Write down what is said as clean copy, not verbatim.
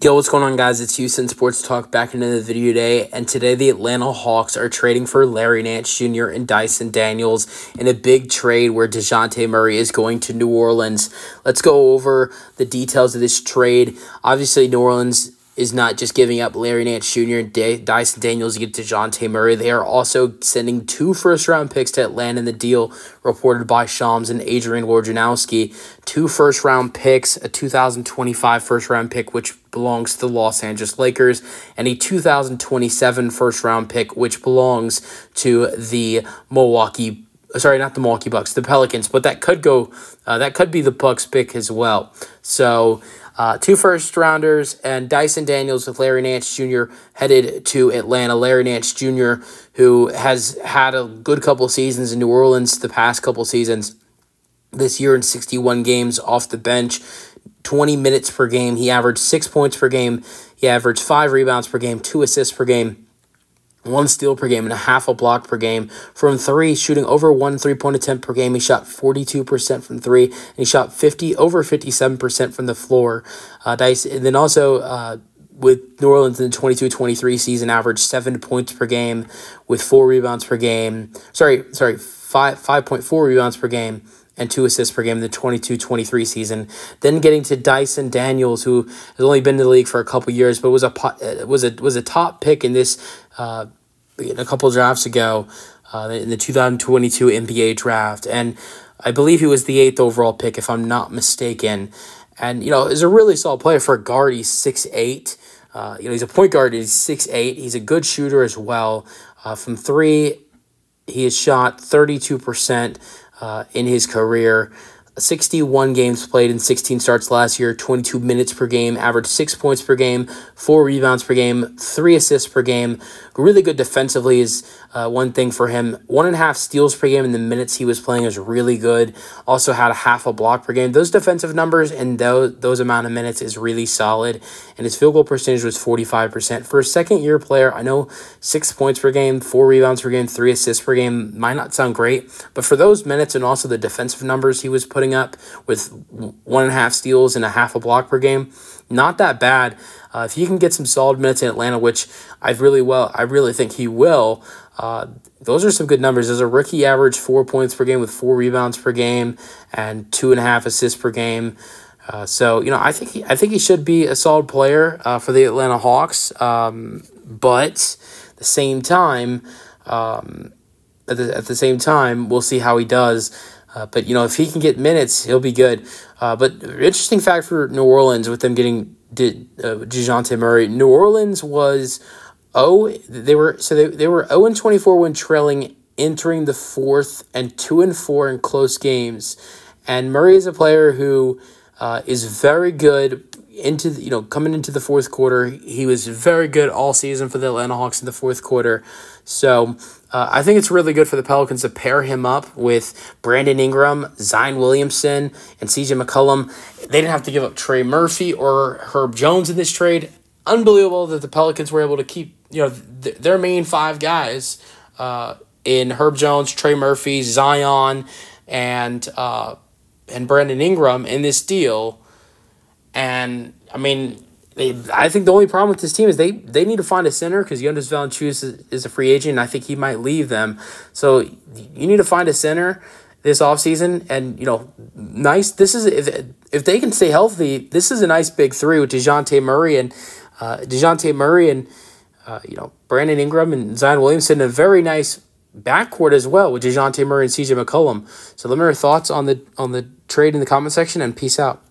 Yo, what's going on, guys? It's Houston Sports Talk back into the video today, and today the Atlanta Hawks are trading for Larry Nance Jr. and Dyson Daniels in a big trade where Dejounte Murray is going to New Orleans. Let's go over the details of this trade. Obviously, New Orleans is not just giving up Larry Nance Jr. and Dyson Daniels to get Dejounte Murray. They are also sending 2 first-round picks to Atlanta in the deal, reported by Shams and Adrian Wojnarowski. 2 first-round picks, a 2025 first-round pick, which belongs to the Los Angeles Lakers, and a 2027 first-round pick, which belongs to the the Pelicans, but that could be the Bucks pick as well. So 2 first-rounders and Dyson Daniels with Larry Nance Jr. headed to Atlanta. Larry Nance Jr., who has had a good couple seasons in New Orleans the past couple seasons. This year in 61 games off the bench, 20 minutes per game. He averaged 6 points per game. He averaged 5 rebounds per game, 2 assists per game, 1 steal per game, and a half a block per game. From 3, shooting over 1 3-point attempt per game. He shot 42% from 3, and he shot over 57% from the floor. And then also with New Orleans in the 22-23 season, averaged 7 points per game with 4 rebounds per game. 5.4 rebounds per game and 2 assists per game in the 22-23 season. Then getting to Dyson Daniels, who has only been in the league for a couple years, but was a top pick in this a couple drafts ago in the 2022 NBA draft, and I believe he was the 8th overall pick, if I'm not mistaken. And is a really solid player for a guard. He's 6'8". He's a point guard. He's 6'8". He's a good shooter as well. From 3, he has shot 32%. In his career, 61 games played in 16 starts last year, 22 minutes per game, averaged 6 points per game, 4 rebounds per game, 3 assists per game. Really good defensively is one thing for him. 1.5 steals per game in the minutes he was playing is really good. Also had a half a block per game. Those defensive numbers and those amount of minutes is really solid. And his field goal percentage was 45%. For a second-year player, I know 6 points per game, 4 rebounds per game, 3 assists per game might not sound great, but for those minutes and also the defensive numbers he was putting up with 1.5 steals and a half a block per game, not that bad. If he can get some solid minutes in Atlanta, which I really think he will, those are some good numbers. As a rookie, he averaged 4 points per game with 4 rebounds per game and 2.5 assists per game. So I think he should be a solid player for the Atlanta Hawks. But at the same time, we'll see how he does. But if he can get minutes, he'll be good. But interesting fact for New Orleans with them getting Dejounte Murray. New Orleans was they were 0-24 when trailing entering the 4th, and 2-4 in close games. And Murray is a player who is very good coming into the 4th quarter. He was very good all season for the Atlanta Hawks in the 4th quarter. So I think it's really good for the Pelicans to pair him up with Brandon Ingram, Zion Williamson, and CJ McCollum. They didn't have to give up Trey Murphy or Herb Jones in this trade. Unbelievable that the Pelicans were able to keep their main 5 guys in Herb Jones, Trey Murphy, Zion, and Brandon Ingram in this deal. And I think the only problem with this team is they need to find a center, because Jonas Valanciunas is a free agent, and I think he might leave them. So you need to find a center this offseason, and nice. This is if they can stay healthy, this is a nice big 3 with Dejounte Murray and Brandon Ingram and Zion Williamson, a very nice backcourt as well with Dejounte Murray and CJ McCollum. So let me know your thoughts on the trade in the comment section, and peace out.